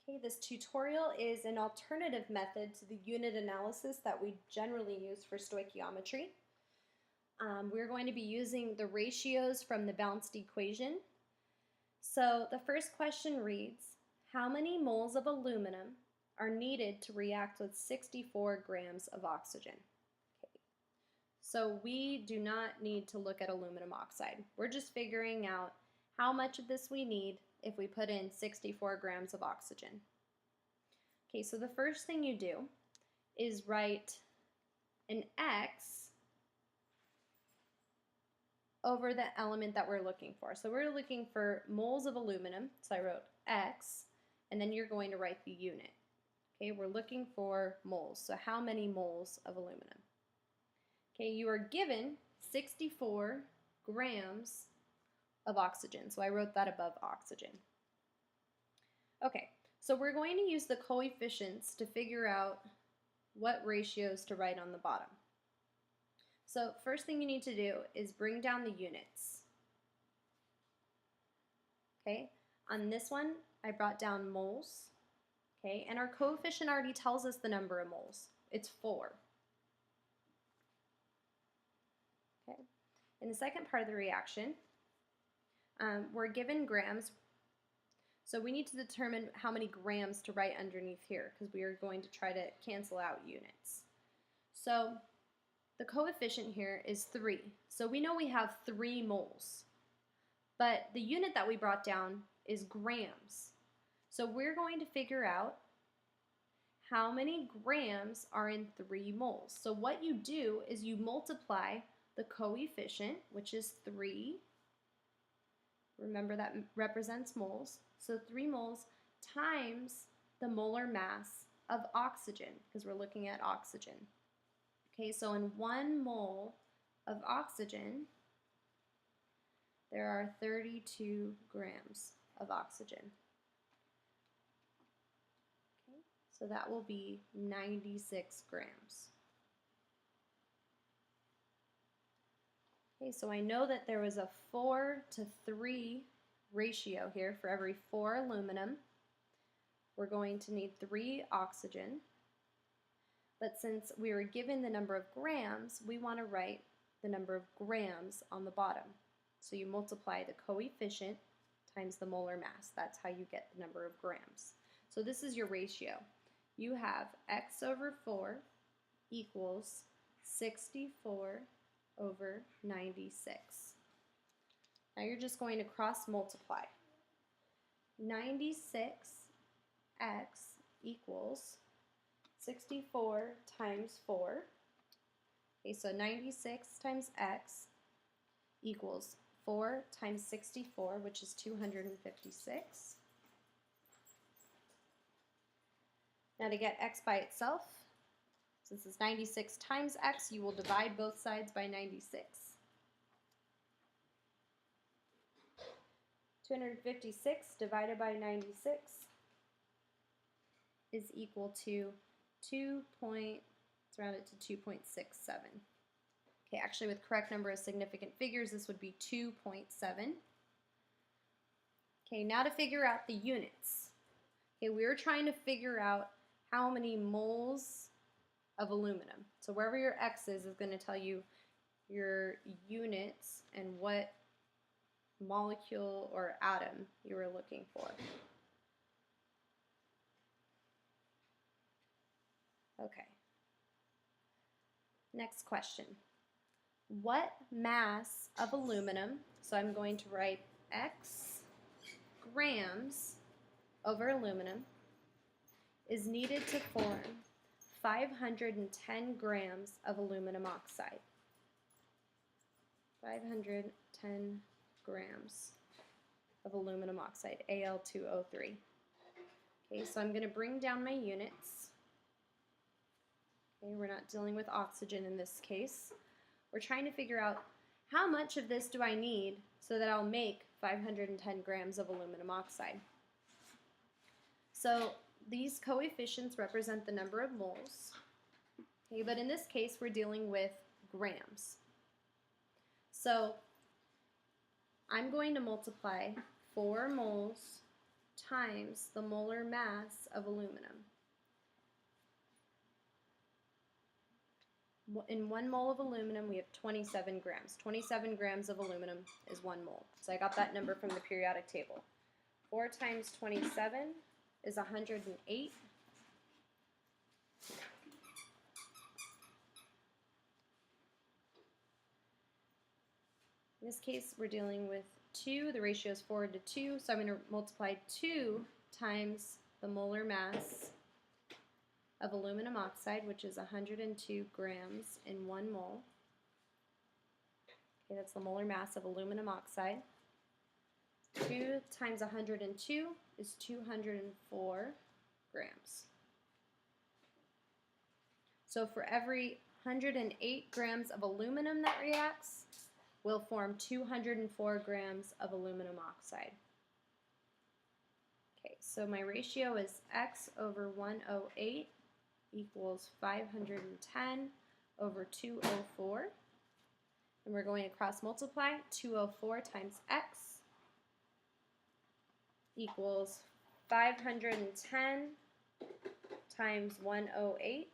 Okay, this tutorial is an alternative method to the unit analysis that we generally use for stoichiometry. We're going to be using the ratios from the balanced equation. So the first question reads, how many moles of aluminum are needed to react with 64 grams of oxygen? Okay. So we do not need to look at aluminum oxide. We're just figuring out how much of this we need if we put in 64 grams of oxygen. Okay, so the first thing you do is write an X over the element that we're looking for. So we're looking for moles of aluminum, so I wrote X, and then you're going to write the unit. Okay, we're looking for moles, so how many moles of aluminum? Okay, you are given 64 grams of oxygen, so I wrote that above oxygen. Okay, so we're going to use the coefficients to figure out what ratios to write on the bottom. So first thing you need to do is bring down the units. Okay, on this one I brought down moles. Okay, and our coefficient already tells us the number of moles. It's 4. Okay, in the second part of the reaction, we're given grams. So we need to determine how many grams to write underneath here because we are going to try to cancel out units. So the coefficient here is 3. So we know we have 3 moles. But the unit that we brought down is grams. So we're going to figure out how many grams are in 3 moles. So what you do is you multiply the coefficient, which is 3. Remember that represents moles. So 3 moles times the molar mass of oxygen, because we're looking at oxygen. Okay, so in 1 mole of oxygen, there are 32 grams of oxygen. Okay, so that will be 96 grams. Okay, so I know that there was a 4:3 ratio here. For every 4 aluminum, we're going to need 3 oxygen. But since we were given the number of grams, we want to write the number of grams on the bottom. So you multiply the coefficient times the molar mass. That's how you get the number of grams. So this is your ratio. You have X over 4 equals 64 over 96. Now you're just going to cross multiply. 96x equals 64 times 4. Okay, so 96 times x equals 4 times 64, which is 256. Now to get x by itself, since it's 96 times x, you will divide both sides by 96. 256 divided by 96 is equal to let's round it to 2.67. Okay, actually with correct number of significant figures, this would be 2.7. Okay, now to figure out the units. Okay, we're trying to figure out how many moles of aluminum. So wherever your X is going to tell you your units and what molecule or atom you were looking for. Okay. Next question. What mass of aluminum, so I'm going to write X grams over aluminum, is needed to form 510 grams of aluminum oxide? 510 grams of aluminum oxide, Al2O3. Okay, so I'm going to bring down my units. Okay, we're not dealing with oxygen in this case. We're trying to figure out how much of this do I need so that I'll make 510 grams of aluminum oxide. So these coefficients represent the number of moles. Okay, but in this case we're dealing with grams. So I'm going to multiply 4 moles times the molar mass of aluminum. In 1 mole of aluminum, we have 27 grams. 27 grams of aluminum is 1 mole. So I got that number from the periodic table. 4 times 27 is 108. In this case, we're dealing with 2. The ratio is 4 to 2, so I'm going to multiply 2 times the molar mass of aluminum oxide, which is 102 grams in 1 mole. Okay, that's the molar mass of aluminum oxide. 2 times 102 is 204 grams. So for every 108 grams of aluminum that reacts, we'll form 204 grams of aluminum oxide. Okay, so my ratio is x over 108 equals 510 over 204. And we're going to cross multiply. 204 times x equals 510 times 108.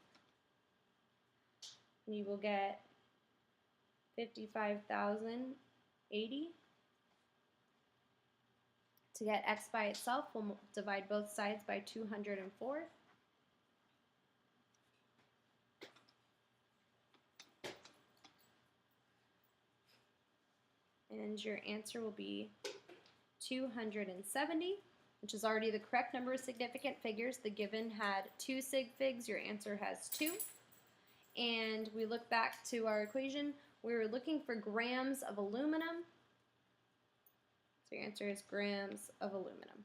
And you will get 55,080. To get x by itself, we'll divide both sides by 204. And your answer will be 270, which is already the correct number of significant figures. The given had 2 sig figs, your answer has 2. And we look back to our equation, we were looking for grams of aluminum. So your answer is grams of aluminum.